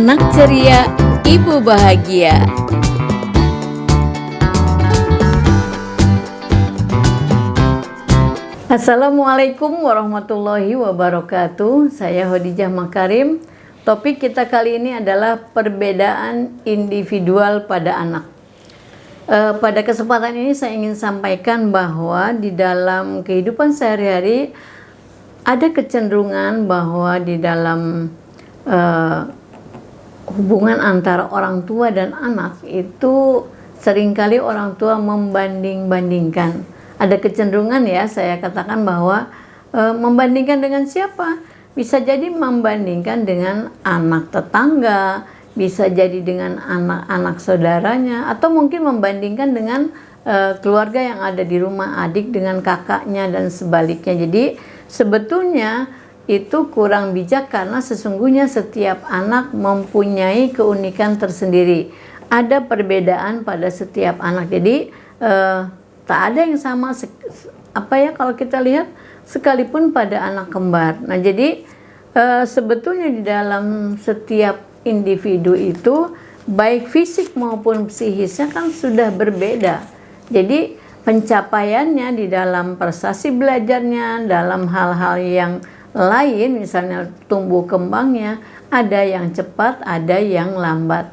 Anak ceria, ibu bahagia. Assalamualaikum warahmatullahi wabarakatuh. Saya Khadijah Makarim. Topik kita kali ini adalah perbedaan individual pada anak. Pada kesempatan ini saya ingin sampaikan bahwa di dalam kehidupan sehari-hari ada kecenderungan bahwa di dalam hubungan antara orang tua dan anak itu seringkali orang tua membanding-bandingkan. Ada kecenderungan ya, saya katakan bahwa membandingkan dengan siapa? Bisa jadi membandingkan dengan anak tetangga, bisa jadi dengan anak-anak saudaranya, atau mungkin membandingkan dengan keluarga yang ada di rumah, adik dengan kakaknya dan sebaliknya. Jadi sebetulnya itu kurang bijak karena sesungguhnya setiap anak mempunyai keunikan tersendiri. Ada perbedaan pada setiap anak. Jadi tak ada yang sama kalau kita lihat sekalipun pada anak kembar. Nah, jadi sebetulnya di dalam setiap individu itu baik fisik maupun psikisnya kan sudah berbeda. Jadi pencapaiannya di dalam prestasi belajarnya, dalam hal-hal yang lain, misalnya tumbuh kembangnya, ada yang cepat, ada yang lambat.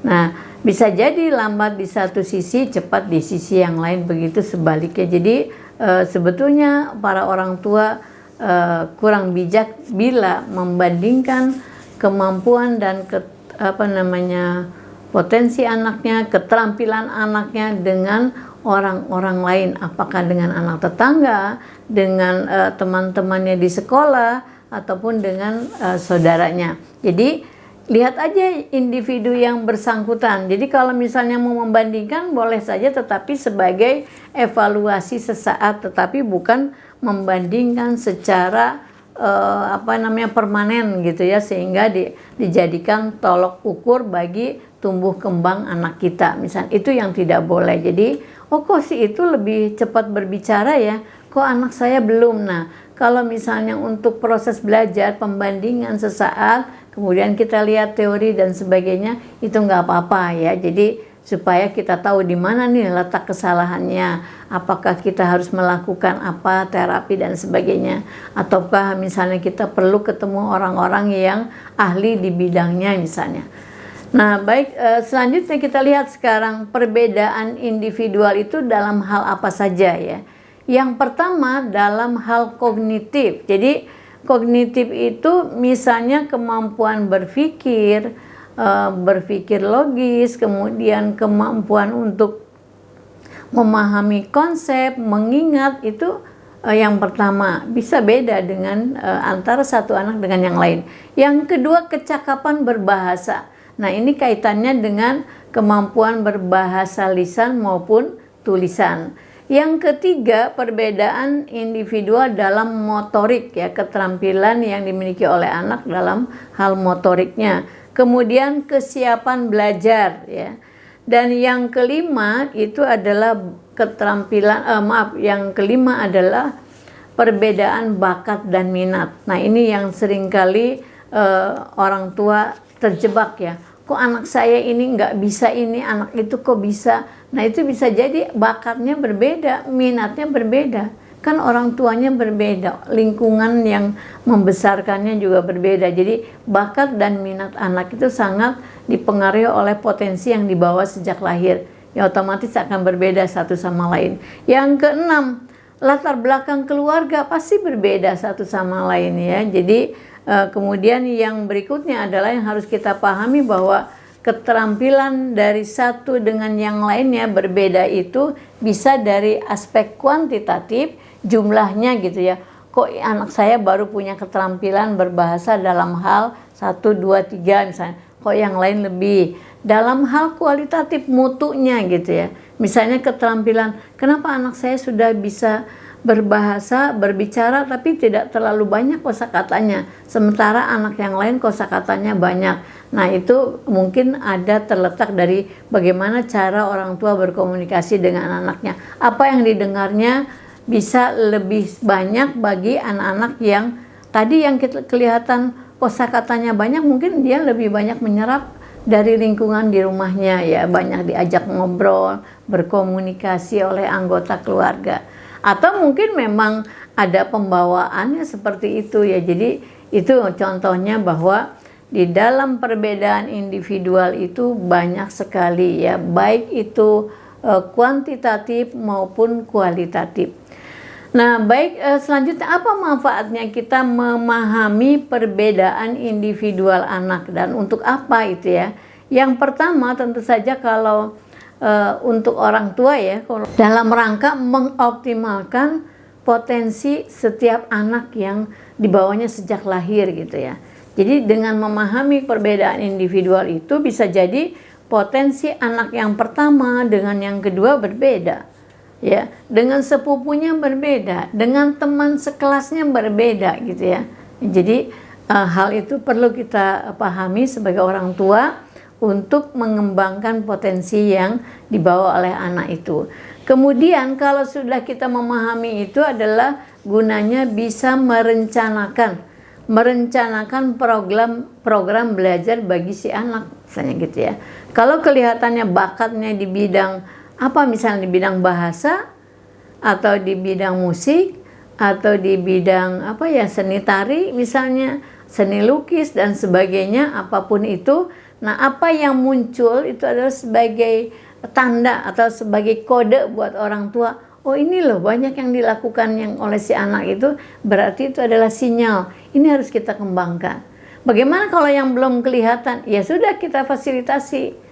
Nah, bisa jadi lambat di satu sisi, cepat di sisi yang lain, begitu sebaliknya. Jadi sebetulnya para orang tua kurang bijak bila membandingkan kemampuan dan potensi anaknya, keterampilan anaknya dengan orang-orang lain, apakah dengan anak tetangga, dengan teman-temannya di sekolah, ataupun dengan saudaranya. Jadi lihat aja individu yang bersangkutan. Jadi kalau misalnya mau membandingkan boleh saja, tetapi sebagai evaluasi sesaat, tetapi bukan membandingkan secara permanen gitu ya, sehingga dijadikan tolok ukur bagi tumbuh kembang anak kita. Misalnya itu yang tidak boleh. Jadi kok si itu lebih cepat berbicara ya, kok anak saya belum. Nah, kalau misalnya untuk proses belajar, pembandingan sesaat, kemudian kita lihat teori dan sebagainya, itu nggak apa-apa ya. Jadi supaya kita tahu di mana nih letak kesalahannya, apakah kita harus melakukan apa, terapi dan sebagainya, ataukah misalnya kita perlu ketemu orang-orang yang ahli di bidangnya misalnya. Nah, baik, selanjutnya kita lihat sekarang perbedaan individual itu dalam hal apa saja ya. Yang pertama dalam hal kognitif. Jadi kognitif itu misalnya kemampuan berpikir logis, kemudian kemampuan untuk memahami konsep, mengingat, itu yang pertama bisa beda dengan antara satu anak dengan yang lain. Yang kedua, kecakapan berbahasa. Nah, ini kaitannya dengan kemampuan berbahasa lisan maupun tulisan. Yang ketiga, perbedaan individual dalam motorik ya, keterampilan yang dimiliki oleh anak dalam hal motoriknya. Kemudian kesiapan belajar ya. Dan yang kelima itu adalah yang kelima adalah perbedaan bakat dan minat. Nah, ini yang seringkali orang tua terjebak ya. Kok anak saya ini nggak bisa ini, anak itu kok bisa. Nah, itu bisa jadi bakatnya berbeda, minatnya berbeda. Kan orang tuanya berbeda, lingkungan yang membesarkannya juga berbeda. Jadi bakat dan minat anak itu sangat dipengaruhi oleh potensi yang dibawa sejak lahir. Ya otomatis akan berbeda satu sama lain. Yang keenam, latar belakang keluarga pasti berbeda satu sama lain ya. Jadi kemudian yang berikutnya adalah yang harus kita pahami bahwa keterampilan dari satu dengan yang lainnya berbeda itu bisa dari aspek kuantitatif, jumlahnya gitu ya. Kok anak saya baru punya keterampilan berbahasa dalam hal 1, 2, 3 misalnya. Kok yang lain lebih. Dalam hal kualitatif, mutunya gitu ya. Misalnya keterampilan, kenapa anak saya sudah bisa berbahasa, berbicara tapi tidak terlalu banyak kosakatanya, sementara anak yang lain kosakatanya banyak. Nah, itu mungkin ada terletak dari bagaimana cara orang tua berkomunikasi dengan anaknya. Apa yang didengarnya bisa lebih banyak bagi anak-anak yang tadi yang kelihatan kosakatanya banyak, mungkin dia lebih banyak menyerap dari lingkungan di rumahnya ya, banyak diajak ngobrol, berkomunikasi oleh anggota keluarga. Atau mungkin memang ada pembawaannya seperti itu ya. Jadi itu contohnya bahwa di dalam perbedaan individual itu banyak sekali ya, baik itu kuantitatif maupun kualitatif. Nah, baik, selanjutnya apa manfaatnya kita memahami perbedaan individual anak dan untuk apa itu ya? Yang pertama tentu saja kalau untuk orang tua ya, kalau dalam rangka mengoptimalkan potensi setiap anak yang dibawanya sejak lahir gitu ya. Jadi dengan memahami perbedaan individual itu bisa jadi potensi anak yang pertama dengan yang kedua berbeda. Ya, dengan sepupunya berbeda, dengan teman sekelasnya berbeda gitu ya. Jadi hal itu perlu kita pahami sebagai orang tua untuk mengembangkan potensi yang dibawa oleh anak itu. Kemudian kalau sudah kita memahami itu adalah gunanya bisa merencanakan program belajar bagi si anak, misalnya gitu ya. Kalau kelihatannya bakatnya di bidang apa, misalnya di bidang bahasa atau di bidang musik atau di bidang apa ya, seni tari misalnya, seni lukis dan sebagainya, apapun itu. Nah, apa yang muncul itu adalah sebagai tanda atau sebagai kode buat orang tua. Oh, ini loh banyak yang dilakukan yang oleh si anak itu, berarti itu adalah sinyal. Ini harus kita kembangkan. Bagaimana kalau yang belum kelihatan? Ya sudah, kita fasilitasi.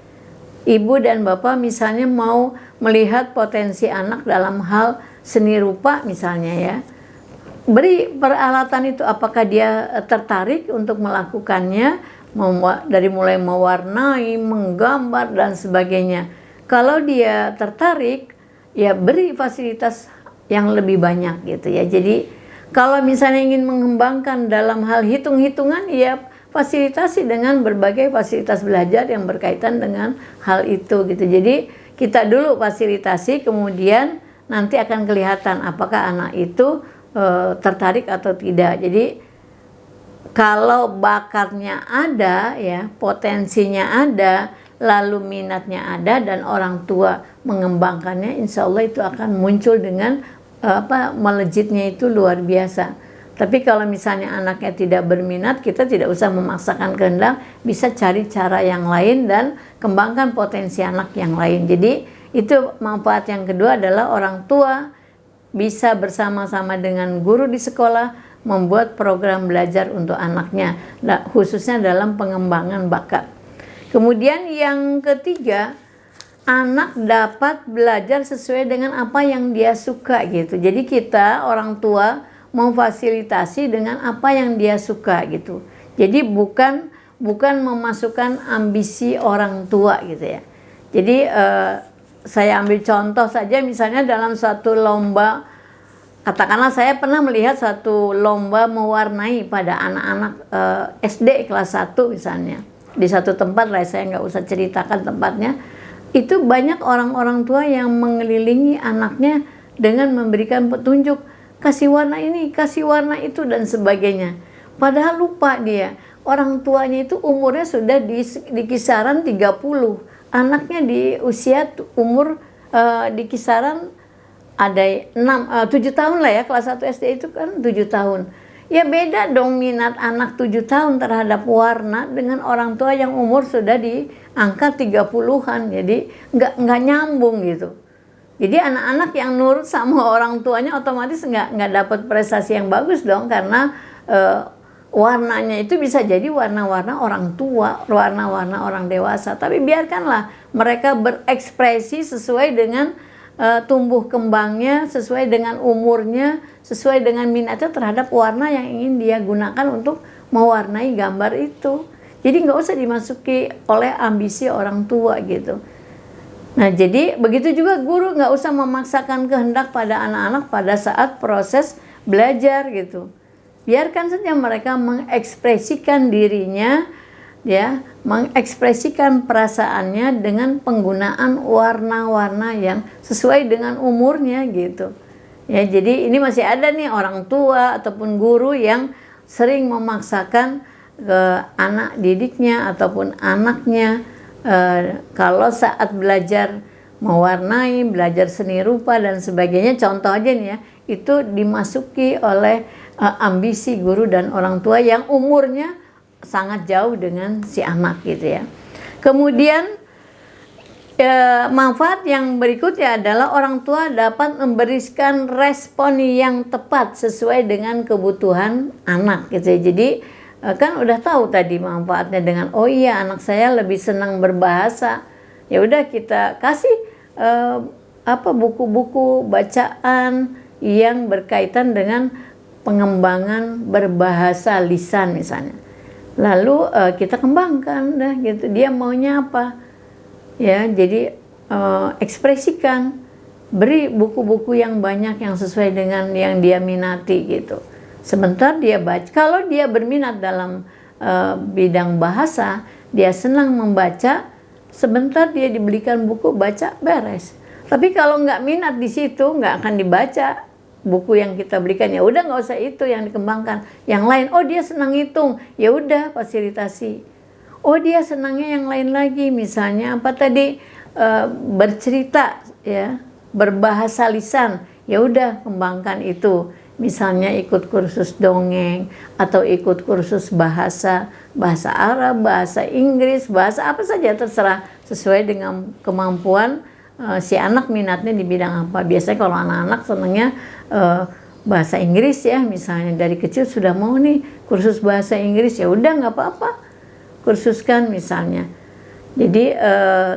Ibu dan bapak misalnya mau melihat potensi anak dalam hal seni rupa misalnya ya. Beri peralatan itu, apakah dia tertarik untuk melakukannya, dari mulai mewarnai, menggambar dan sebagainya. Kalau dia tertarik, ya beri fasilitas yang lebih banyak gitu ya. Jadi kalau misalnya ingin mengembangkan dalam hal hitung-hitungan, ya fasilitasi dengan berbagai fasilitas belajar yang berkaitan dengan hal itu gitu. Jadi kita dulu fasilitasi, kemudian nanti akan kelihatan apakah anak itu tertarik atau tidak. Jadi kalau bakatnya ada ya, potensinya ada, lalu minatnya ada dan orang tua mengembangkannya, insya Allah itu akan muncul dengan melejitnya itu luar biasa. Tapi kalau misalnya anaknya tidak berminat, kita tidak usah memaksakan kehendak, bisa cari cara yang lain dan kembangkan potensi anak yang lain. Jadi itu manfaat yang kedua adalah orang tua bisa bersama-sama dengan guru di sekolah membuat program belajar untuk anaknya, khususnya dalam pengembangan bakat. Kemudian yang ketiga, anak dapat belajar sesuai dengan apa yang dia suka gitu. Jadi kita orang tua memfasilitasi dengan apa yang dia suka gitu. Jadi bukan memasukkan ambisi orang tua gitu ya. Jadi saya ambil contoh saja, misalnya dalam suatu lomba, katakanlah saya pernah melihat satu lomba mewarnai pada anak-anak SD kelas 1 misalnya. Di satu tempat lah, saya nggak usah ceritakan tempatnya. Itu banyak orang-orang tua yang mengelilingi anaknya dengan memberikan petunjuk, kasih warna ini, kasih warna itu dan sebagainya. Padahal lupa dia, orang tuanya itu umurnya sudah di kisaran 30. Anaknya di usia umur di kisaran ada 7 tahun lah ya, kelas 1 SD itu kan 7 tahun. Ya beda dong minat anak 7 tahun terhadap warna dengan orang tua yang umur sudah di angka 30-an. Jadi nggak nyambung gitu. Jadi anak-anak yang nurut sama orang tuanya otomatis nggak dapat prestasi yang bagus dong, karena warnanya itu bisa jadi warna-warna orang tua, warna-warna orang dewasa. Tapi biarkanlah mereka berekspresi sesuai dengan tumbuh kembangnya, sesuai dengan umurnya, sesuai dengan minatnya terhadap warna yang ingin dia gunakan untuk mewarnai gambar itu. Jadi nggak usah dimasuki oleh ambisi orang tua gitu. Nah, jadi begitu juga guru nggak usah memaksakan kehendak pada anak-anak pada saat proses belajar gitu. Biarkan saja mereka mengekspresikan dirinya, ya, mengekspresikan perasaannya dengan penggunaan warna-warna yang sesuai dengan umurnya gitu. Ya, jadi ini masih ada nih orang tua ataupun guru yang sering memaksakan ke anak didiknya ataupun anaknya. Kalau saat belajar mewarnai, belajar seni rupa dan sebagainya, contoh aja nih ya, itu dimasuki oleh ambisi guru dan orang tua yang umurnya sangat jauh dengan si anak gitu ya. Kemudian manfaat yang berikutnya adalah orang tua dapat memberikan respon yang tepat sesuai dengan kebutuhan anak gitu ya. Jadi kan udah tahu tadi manfaatnya dengan oh iya anak saya lebih senang berbahasa, ya udah kita kasih buku-buku bacaan yang berkaitan dengan pengembangan berbahasa lisan misalnya. Lalu kita kembangkan dah gitu, dia maunya apa ya, jadi ekspresikan, beri buku-buku yang banyak yang sesuai dengan yang dia minati gitu. Sebentar dia baca, kalau dia berminat dalam bidang bahasa, dia senang membaca, sebentar dia dibelikan buku baca beres. Tapi kalau nggak minat di situ, nggak akan dibaca buku yang kita berikan, ya udah nggak usah itu yang dikembangkan. Yang lain, oh dia senang hitung, ya udah fasilitasi. Oh dia senangnya yang lain lagi, misalnya apa tadi bercerita ya, berbahasa lisan, ya udah kembangkan itu. Misalnya ikut kursus dongeng atau ikut kursus bahasa Arab, bahasa Inggris, bahasa apa saja terserah sesuai dengan kemampuan si anak minatnya di bidang apa. Biasanya kalau anak-anak senangnya bahasa Inggris ya, misalnya dari kecil sudah mau nih kursus bahasa Inggris, ya udah nggak apa-apa, kursuskan misalnya. Jadi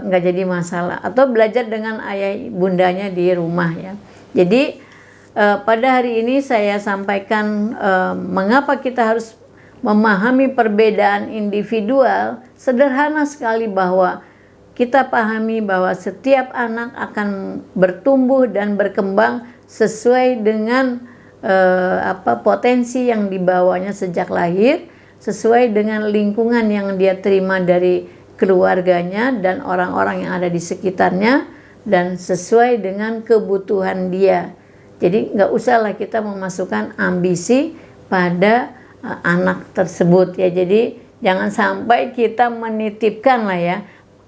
nggak jadi masalah. Atau belajar dengan ayah bundanya di rumah ya. Jadi pada hari ini saya sampaikan mengapa kita harus memahami perbedaan individual. Sederhana sekali bahwa kita pahami bahwa setiap anak akan bertumbuh dan berkembang sesuai dengan potensi yang dibawanya sejak lahir, sesuai dengan lingkungan yang dia terima dari keluarganya dan orang-orang yang ada di sekitarnya, dan sesuai dengan kebutuhan dia. Jadi nggak usahlah kita memasukkan ambisi pada anak tersebut ya. Jadi jangan sampai kita menitipkan lah ya,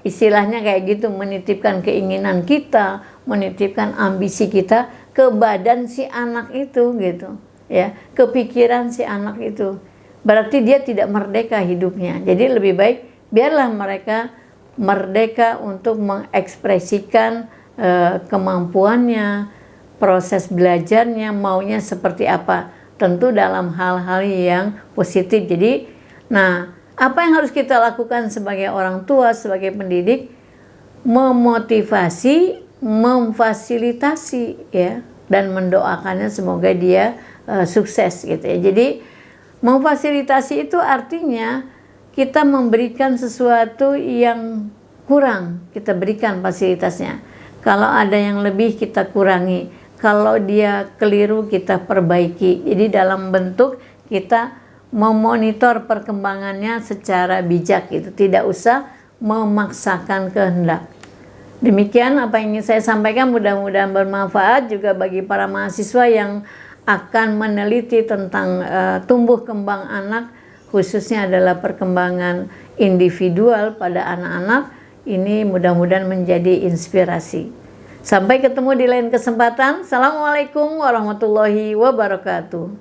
istilahnya kayak gitu, menitipkan keinginan kita, menitipkan ambisi kita ke badan si anak itu gitu ya, ke pikiran si anak itu. Berarti dia tidak merdeka hidupnya. Jadi lebih baik biarlah mereka merdeka untuk mengekspresikan kemampuannya, proses belajarnya, maunya seperti apa, tentu dalam hal-hal yang positif. Jadi, nah, apa yang harus kita lakukan sebagai orang tua, sebagai pendidik? Memotivasi, memfasilitasi ya, dan mendoakannya semoga dia sukses gitu ya. Jadi, memfasilitasi itu artinya kita memberikan sesuatu yang kurang, kita berikan fasilitasnya. Kalau ada yang lebih kita kurangi. Kalau dia keliru kita perbaiki. Jadi dalam bentuk kita memonitor perkembangannya secara bijak gitu. Tidak usah memaksakan kehendak. Demikian apa yang ingin saya sampaikan, mudah-mudahan bermanfaat juga bagi para mahasiswa yang akan meneliti tentang tumbuh kembang anak, khususnya adalah perkembangan individual pada anak-anak. Ini mudah-mudahan menjadi inspirasi. Sampai ketemu di lain kesempatan. Assalamualaikum warahmatullahi wabarakatuh.